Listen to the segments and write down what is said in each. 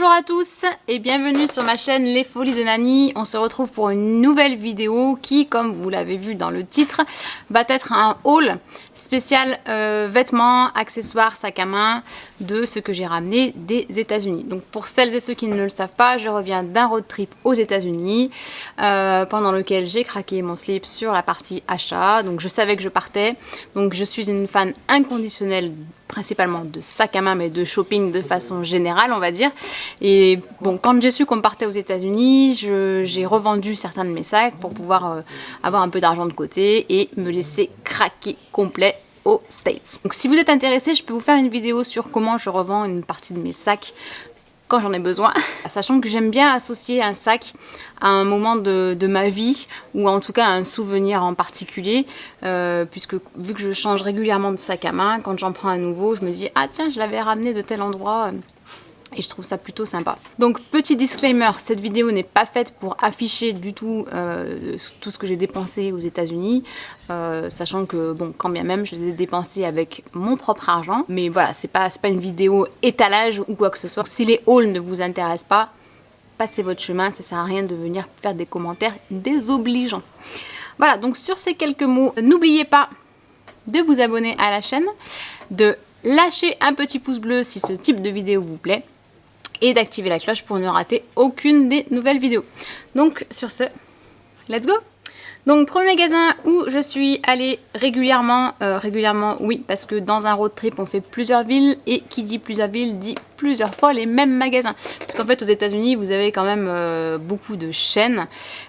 Bonjour à tous et bienvenue sur ma chaîne Les Folies de Nani. On se retrouve pour une nouvelle vidéo qui, comme vous l'avez vu dans le titre, va être un haul spécial vêtements, accessoires, sac à main de ce que j'ai ramené des États-Unis. Donc pour celles et ceux qui ne le savent pas, je reviens d'un road trip aux États-Unis pendant lequel j'ai craqué mon slip sur la partie achat. Donc je savais que je partais. Donc je suis une fan inconditionnelle principalement de sac à main mais de shopping de façon générale on va dire. Et bon, quand j'ai su qu'on partait aux États-Unis, j'ai revendu certains de mes sacs pour pouvoir avoir un peu d'argent de côté et me laisser craquer complet aux States. Donc si vous êtes intéressé, je peux vous faire une vidéo sur comment je revends une partie de mes sacs quand j'en ai besoin, sachant que j'aime bien associer un sac à un moment de ma vie ou en tout cas à un souvenir en particulier, puisque vu que je change régulièrement de sac à main, quand j'en prends un nouveau, je me dis ah tiens, je l'avais ramené de tel endroit. Et je trouve ça plutôt sympa. Donc petit disclaimer, cette vidéo n'est pas faite pour afficher du tout tout ce que j'ai dépensé aux États-Unis, sachant que bon, quand bien même je les ai dépensés avec mon propre argent, mais voilà, c'est pas une vidéo étalage ou quoi que ce soit. Si les hauls ne vous intéressent pas, passez votre chemin, ça sert à rien de venir faire des commentaires désobligeants. Voilà, donc sur ces quelques mots, n'oubliez pas de vous abonner à la chaîne, de lâcher un petit pouce bleu si ce type de vidéo vous plaît, et d'activer la cloche pour ne rater aucune des nouvelles vidéos. Donc sur ce, let's go! Donc premier magasin où je suis allée régulièrement, oui, parce que dans un road trip on fait plusieurs villes, et qui dit plusieurs villes dit plusieurs fois les mêmes magasins. Parce qu'en fait aux États-Unis vous avez quand même beaucoup de chaînes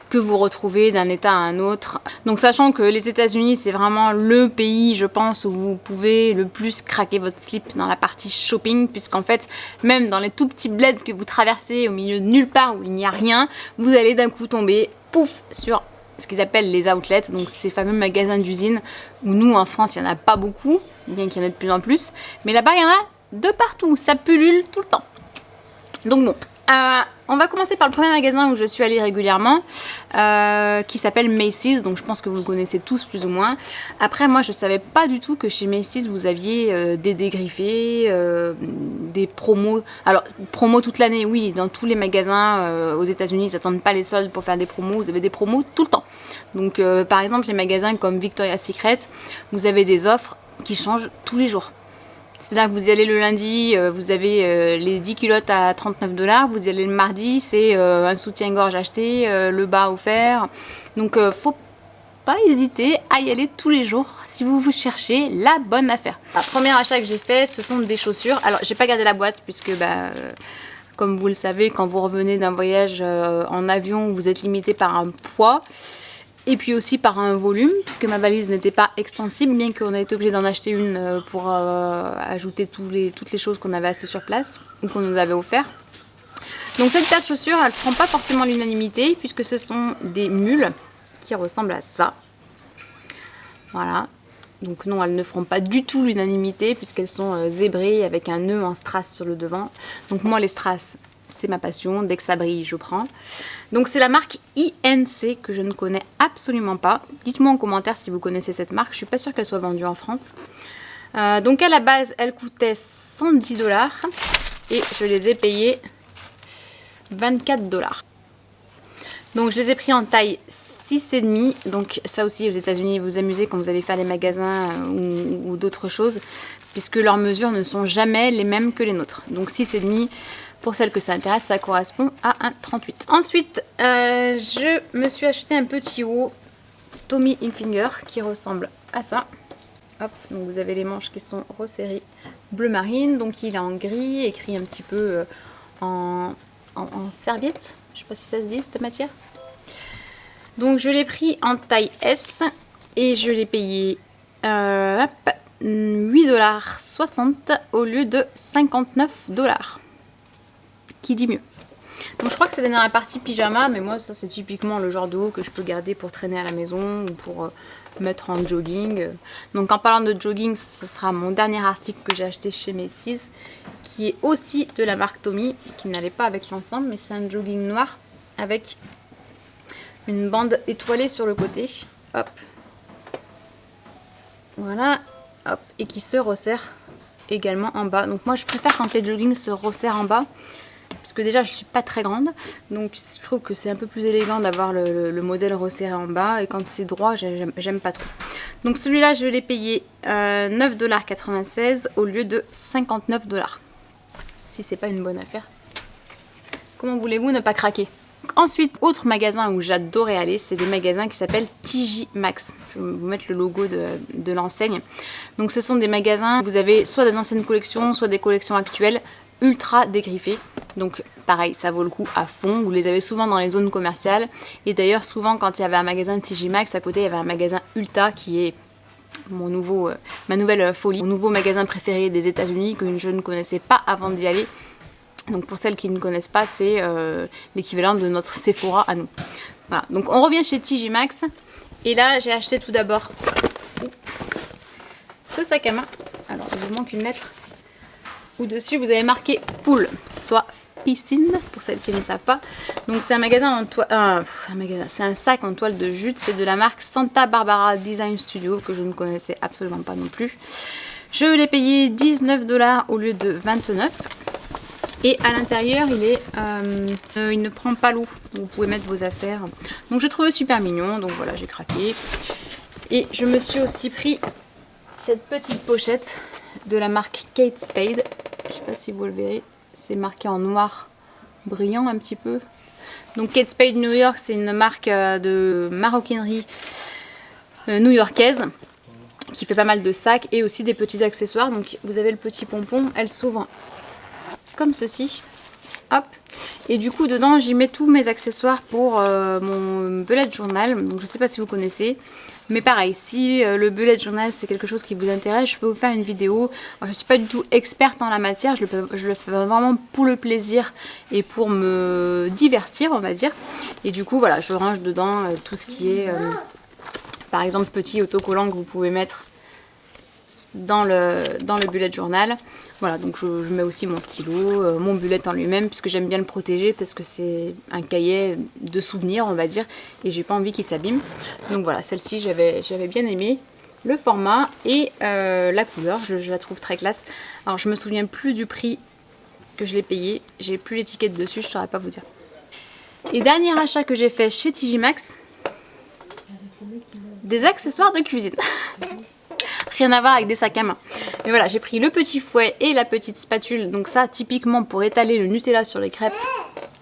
que vous retrouvez d'un état à un autre. Donc sachant que les États-Unis c'est vraiment le pays je pense où vous pouvez le plus craquer votre slip dans la partie shopping, puisqu'en fait même dans les tout petits bleds que vous traversez au milieu de nulle part où il n'y a rien, vous allez d'un coup tomber pouf sur ce qu'ils appellent les outlets, donc ces fameux magasins d'usine où nous en France il n'y en a pas beaucoup, bien qu'il y en ait de plus en plus, mais là-bas il y en a de partout, ça pullule tout le temps. Donc bon, on va commencer par le premier magasin où je suis allée régulièrement, qui s'appelle Macy's, donc je pense que vous le connaissez tous plus ou moins. Après moi je savais pas du tout que chez Macy's vous aviez des dégriffés, des promos. Alors promos toute l'année, oui, dans tous les magasins aux États-Unis ils n'attendent pas les soldes pour faire des promos, vous avez des promos tout le temps. Donc par exemple les magasins comme Victoria's Secret, vous avez des offres qui changent tous les jours. C'est-à-dire que vous y allez le lundi, vous avez les 10 culottes à 39 $, vous y allez le mardi, c'est un soutien-gorge acheté, le bas offert. Donc faut pas hésiter à y aller tous les jours si vous cherchez la bonne affaire. Le premier achat que j'ai fait, ce sont des chaussures. Alors j'ai pas gardé la boîte puisque comme vous le savez, quand vous revenez d'un voyage en avion, vous êtes limité par un poids. Et puis aussi par un volume, puisque ma valise n'était pas extensible, bien qu'on a été obligé d'en acheter une pour ajouter toutes les choses qu'on avait achetées sur place, ou qu'on nous avait offert. Donc cette paire de chaussures, elle ne prend pas forcément l'unanimité, puisque ce sont des mules qui ressemblent à ça. Voilà. Donc non, elles ne feront pas du tout l'unanimité, puisqu'elles sont zébrées avec un nœud en strass sur le devant. Donc moi les strass, c'est ma passion, dès que ça brille je prends. Donc c'est la marque INC que je ne connais absolument pas. Dites-moi en commentaire si vous connaissez cette marque, je suis pas sûre qu'elle soit vendue en France. Donc à la base elle coûtait 110 $, et je les ai payés 24 $. Donc je les ai pris en taille 6,5. Donc ça aussi aux États-Unis vous amusez quand vous allez faire des magasins ou d'autres choses, puisque leurs mesures ne sont jamais les mêmes que les nôtres. Donc 6,5. Pour celles que ça intéresse, ça correspond à un 38. Ensuite, je me suis acheté un petit haut Tommy Hilfiger qui ressemble à ça. Hop, donc vous avez les manches qui sont resserrées bleu marine. Donc il est en gris, écrit un petit peu en serviette. Je ne sais pas si ça se dit cette matière. Donc je l'ai pris en taille S et je l'ai payé 8,60 $ au lieu de 59 $. Qui dit mieux. Donc je crois que c'est dans la partie pyjama, mais moi ça c'est typiquement le genre de haut que je peux garder pour traîner à la maison ou pour mettre en jogging. Donc en parlant de jogging, ce sera mon dernier article que j'ai acheté chez Macy's, qui est aussi de la marque Tommy, qui n'allait pas avec l'ensemble, mais c'est un jogging noir avec une bande étoilée sur le côté. Hop. Voilà. Hop. Et qui se resserre également en bas. Donc moi je préfère quand les joggings se resserrent en bas, parce que déjà je suis pas très grande, donc je trouve que c'est un peu plus élégant d'avoir le modèle resserré en bas, et quand c'est droit j'aime pas trop. Donc celui-là je l'ai payé 9,96 $ au lieu de 59 $. Si c'est pas une bonne affaire, comment voulez-vous ne pas craquer? Ensuite, autre magasin où j'adorais aller, c'est des magasins qui s'appellent TJ Maxx. Je vais vous mettre le logo de l'enseigne. Donc ce sont des magasins où vous avez soit des anciennes collections, soit des collections actuelles ultra dégriffées. Donc pareil, ça vaut le coup à fond. Vous les avez souvent dans les zones commerciales. Et d'ailleurs, souvent quand il y avait un magasin de TJ Maxx, à côté il y avait un magasin Ulta qui est ma nouvelle folie. Mon nouveau magasin préféré des États-Unis que je ne connaissais pas avant d'y aller. Donc pour celles qui ne connaissent pas, c'est l'équivalent de notre Sephora à nous. Voilà, donc on revient chez TJ Maxx. Et là, j'ai acheté tout d'abord ce sac à main. Alors, il vous manque une lettre. Où dessus, vous avez marqué pool, soit piscine, pour celles qui ne savent pas. Donc c'est un magasin en toile... c'est un sac en toile de jute. C'est de la marque Santa Barbara Design Studio, que je ne connaissais absolument pas non plus. Je l'ai payé 19 $ au lieu de 29 $. Et à l'intérieur, il ne prend pas l'eau. Vous pouvez mettre vos affaires. Donc je trouve super mignon. Donc voilà, j'ai craqué. Et je me suis aussi pris cette petite pochette de la marque Kate Spade. Je ne sais pas si vous le verrez. C'est marqué en noir brillant un petit peu. Donc Kate Spade New York, c'est une marque de maroquinerie new-yorkaise qui fait pas mal de sacs et aussi des petits accessoires. Donc vous avez le petit pompon. Elle s'ouvre comme ceci, hop, et du coup dedans j'y mets tous mes accessoires pour mon bullet journal. Donc je sais pas si vous connaissez, mais pareil, si le bullet journal c'est quelque chose qui vous intéresse, je peux vous faire une vidéo. Alors, je suis pas du tout experte en la matière, je le fais vraiment pour le plaisir et pour me divertir, on va dire. Et du coup voilà, je range dedans tout ce qui est par exemple petit autocollant que vous pouvez mettre dans le bullet journal. Voilà, donc je mets aussi mon stylo, mon bullet en lui-même, puisque j'aime bien le protéger, parce que c'est un cahier de souvenirs, on va dire, et j'ai pas envie qu'il s'abîme. Donc voilà, celle-ci, j'avais bien aimé le format et la couleur, je la trouve très classe. Alors je me souviens plus du prix que je l'ai payé, j'ai plus l'étiquette dessus, je saurais pas vous dire. Et dernier achat que j'ai fait chez TJ Maxx, des accessoires de cuisine. Rien à voir avec des sacs à main. Mais voilà, j'ai pris le petit fouet et la petite spatule. Donc ça, typiquement pour étaler le Nutella sur les crêpes,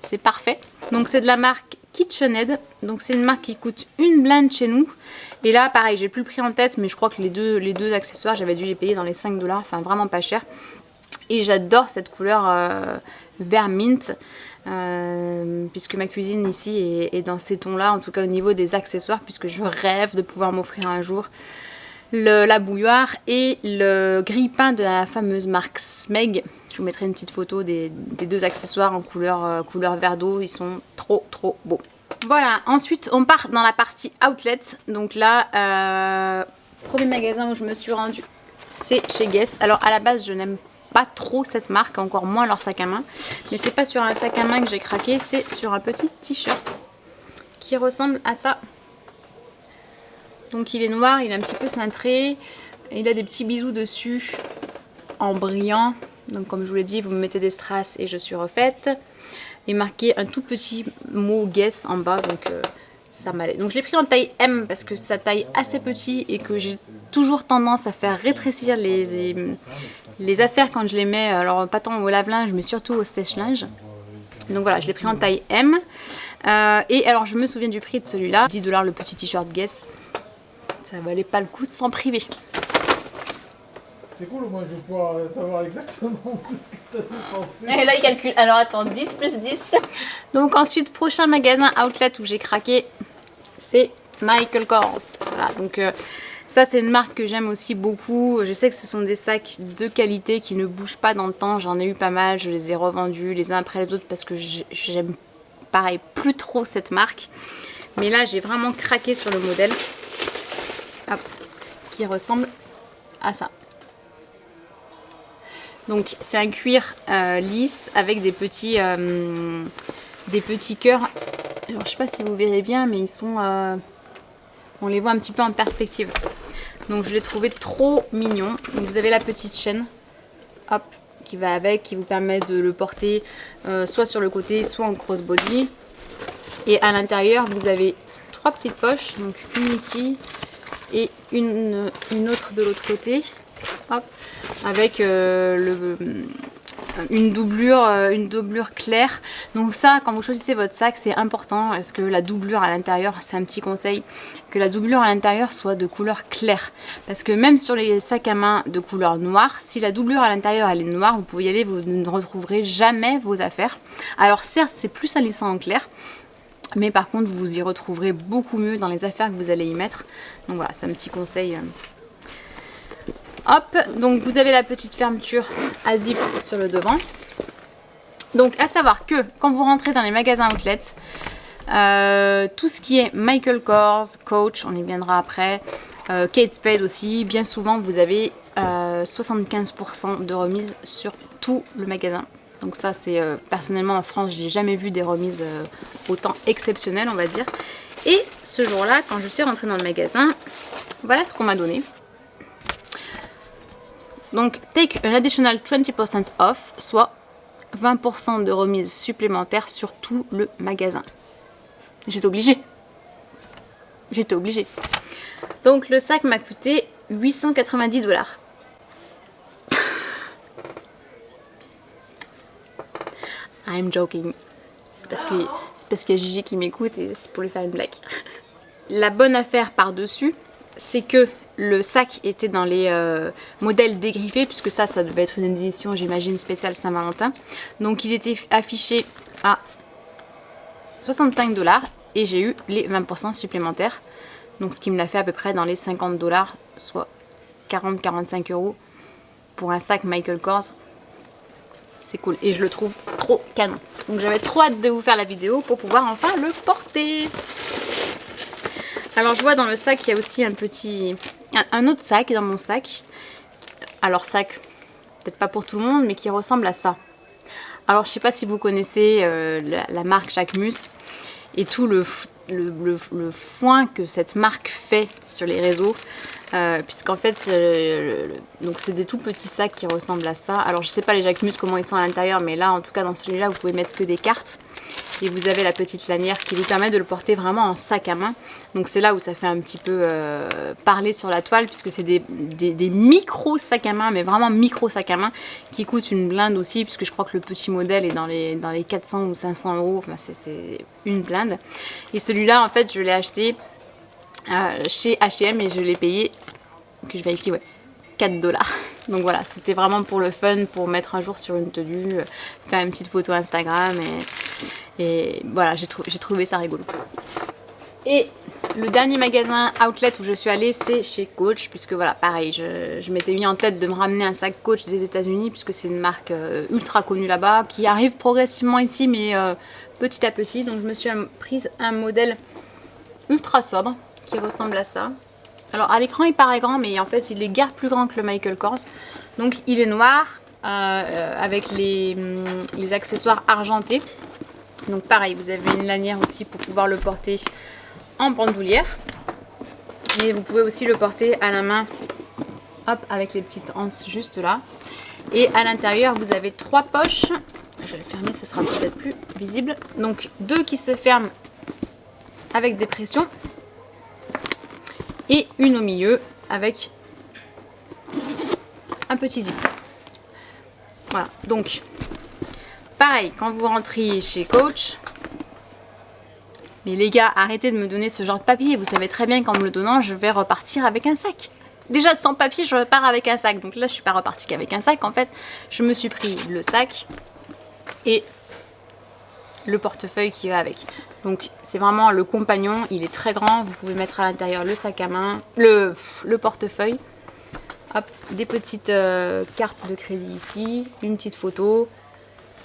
c'est parfait. Donc c'est de la marque KitchenAid. Donc c'est une marque qui coûte une blinde chez nous. Et là, pareil, j'ai plus le prix en tête, mais je crois que les deux accessoires, j'avais dû les payer dans les 5 $. Enfin, vraiment pas cher. Et j'adore cette couleur vert mint. Puisque ma cuisine ici est dans ces tons-là, en tout cas au niveau des accessoires, puisque je rêve de pouvoir m'offrir un jour la bouilloire et le grille-pain de la fameuse marque Smeg. Je vous mettrai une petite photo des deux accessoires en couleur vert d'eau. Ils sont trop beaux. Voilà, ensuite on part dans la partie outlet. Donc là, premier magasin où je me suis rendue, c'est chez Guess. Alors à la base, je n'aime pas trop cette marque, encore moins leur sac à main. Mais c'est pas sur un sac à main que j'ai craqué, c'est sur un petit t-shirt qui ressemble à ça. Donc il est noir, il est un petit peu cintré, il a des petits bisous dessus en brillant. Donc comme je vous l'ai dit, vous me mettez des strass et je suis refaite. Et marqué un tout petit mot Guess en bas, donc ça m'allait. Donc je l'ai pris en taille M parce que ça taille assez petit et que j'ai toujours tendance à faire rétrécir les affaires quand je les mets, alors pas tant au lave-linge mais surtout au sèche-linge. Donc voilà, je l'ai pris en taille M. Et alors je me souviens du prix de celui-là, 10 $ le petit t-shirt Guess. Ça valait pas le coup de s'en priver. C'est cool, au moins je vais pouvoir savoir exactement tout ce que tu as pensé. Et là il calcule, alors attends, 10 plus 10. Donc ensuite, prochain magasin outlet où j'ai craqué, c'est Michael Kors. Voilà, donc ça c'est une marque que j'aime aussi beaucoup. Je sais que ce sont des sacs de qualité qui ne bougent pas dans le temps. J'en ai eu pas mal, je les ai revendus les uns après les autres parce que j'aime pareil plus trop cette marque. Mais là j'ai vraiment craqué sur le modèle. Hop, qui ressemble à ça. Donc c'est un cuir lisse avec des petits cœurs. Alors je sais pas si vous verrez bien, mais ils sont, on les voit un petit peu en perspective. Donc je l'ai trouvé trop mignon. Donc vous avez la petite chaîne, hop, qui va avec, qui vous permet de le porter soit sur le côté, soit en crossbody. Et à l'intérieur, vous avez 3 petites poches, donc une ici et une autre de l'autre côté. Hop, avec une doublure claire. Donc ça, quand vous choisissez votre sac, c'est important parce que la doublure à l'intérieur, c'est un petit conseil, que la doublure à l'intérieur soit de couleur claire. Parce que même sur les sacs à main de couleur noire, si la doublure à l'intérieur elle est noire, vous pouvez y aller, vous ne retrouverez jamais vos affaires. Alors certes, c'est plus salissant en clair, mais par contre, vous y retrouverez beaucoup mieux dans les affaires que vous allez y mettre. Donc voilà, c'est un petit conseil. Hop, donc vous avez la petite fermeture à zip sur le devant. Donc à savoir que quand vous rentrez dans les magasins outlet, tout ce qui est Michael Kors, Coach, on y viendra après, Kate Spade aussi, bien souvent vous avez 75% de remise sur tout le magasin. Donc ça c'est personnellement en France, j'ai jamais vu des remises autant exceptionnelles, on va dire. Et ce jour-là, quand je suis rentrée dans le magasin, voilà ce qu'on m'a donné. Donc, take an additional 20% off, soit 20% de remise supplémentaire sur tout le magasin. J'étais obligée. J'étais obligée. Donc, le sac m'a coûté 890 $. I'm joking. C'est parce qu'il y a Gigi qui m'écoute et c'est pour lui faire une blague. La bonne affaire par-dessus, c'est que le sac était dans les modèles dégriffés, puisque ça devait être une édition, j'imagine, spéciale Saint-Valentin. Donc il était affiché à 65 $ et j'ai eu les 20% supplémentaires. Donc ce qui me l'a fait à peu près dans les 50 $, soit 40-45 € pour un sac Michael Kors. C'est cool et je le trouve trop canon. Donc j'avais trop hâte de vous faire la vidéo pour pouvoir enfin le porter. Alors je vois dans le sac il y a aussi un autre sac dans mon sac. Alors sac, peut-être pas pour tout le monde, mais qui ressemble à ça. Alors je sais pas si vous connaissez la marque Jacquemus et tout le foin que cette marque fait sur les réseaux. Puisqu'en fait, donc c'est des tout petits sacs qui ressemblent à ça. Alors je sais pas les Jacquemus comment ils sont à l'intérieur, mais là en tout cas dans celui-là vous pouvez mettre que des cartes. Et vous avez la petite lanière qui vous permet de le porter vraiment en sac à main. Donc c'est là où ça fait un petit peu parler sur la toile, puisque c'est des micro sacs à main, mais vraiment micro sacs à main, qui coûtent une blinde aussi, puisque je crois que le petit modèle est dans les 400 ou 500 €. Enfin c'est une blinde. Et celui-là en fait je l'ai acheté chez H&M et je l'ai payé, que je vérifie, ouais, 4 $. Donc voilà, c'était vraiment pour le fun, pour mettre un jour sur une tenue, faire une petite photo Instagram et voilà, j'ai trouvé ça rigolo. Et le dernier magasin outlet où je suis allée, c'est chez Coach, puisque voilà, pareil, je m'étais mis en tête de me ramener un sac Coach des États-Unis, puisque c'est une marque ultra connue là-bas, qui arrive progressivement ici, mais petit à petit. Donc je me suis prise un modèle ultra sobre, qui ressemble à ça. Alors à l'écran il paraît grand, mais en fait il est guère plus grand que le Michael Kors. Donc il est noir, avec les accessoires argentés. Donc pareil, vous avez une lanière aussi pour pouvoir le porter en bandoulière. Et vous pouvez aussi le porter à la main, hop, avec les petites anses juste là. Et à l'intérieur, vous avez 3 poches. Je vais le fermer, ça sera peut-être plus visible. Donc 2 qui se ferment avec des pressions. Et une au milieu avec un petit zip. Voilà, donc pareil, quand vous rentrez chez Coach, mais les gars, arrêtez de me donner ce genre de papier. Vous savez très bien qu'en me le donnant, je vais repartir avec un sac. Déjà sans papier, je repars avec un sac. Donc là, je suis pas repartie qu'avec un sac. En fait, je me suis pris le sac et le portefeuille qui va avec. Donc c'est vraiment le compagnon, il est très grand. Vous pouvez mettre à l'intérieur le sac à main, le portefeuille. Hop, des petites cartes de crédit ici, une petite photo.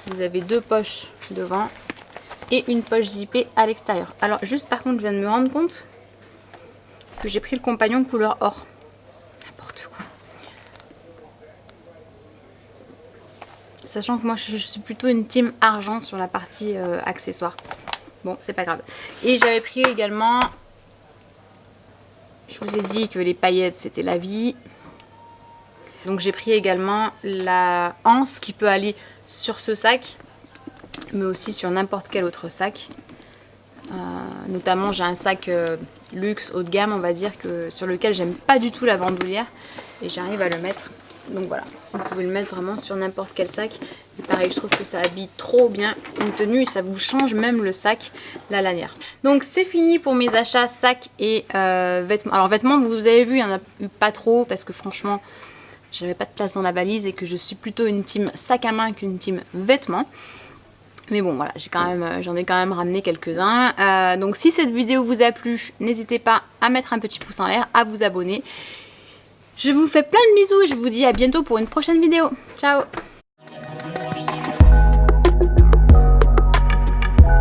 Vous avez 2 poches devant et une poche zippée à l'extérieur. Alors juste par contre, je viens de me rendre compte que j'ai pris le compagnon couleur or. N'importe quoi. Sachant que moi je suis plutôt une team argent sur la partie accessoires. Bon, c'est pas grave. Et j'avais pris également, je vous ai dit que les paillettes c'était la vie. Donc j'ai pris également la anse qui peut aller sur ce sac, mais aussi sur n'importe quel autre sac. Notamment j'ai un sac luxe haut de gamme, on va dire, sur lequel j'aime pas du tout la bandoulière et j'arrive à le mettre. Donc voilà, vous pouvez le mettre vraiment sur n'importe quel sac. Et pareil, je trouve que ça habille trop bien une tenue et ça vous change même le sac, la lanière. Donc c'est fini pour mes achats sacs et vêtements. Alors vêtements, vous avez vu, il n'y en a eu pas trop parce que franchement, j'avais pas de place dans la valise et que je suis plutôt une team sac à main qu'une team vêtements. Mais bon voilà, j'en ai quand même ramené quelques-uns. Donc si cette vidéo vous a plu, n'hésitez pas à mettre un petit pouce en l'air, à vous abonner. Je vous fais plein de bisous et je vous dis à bientôt pour une prochaine vidéo. Ciao!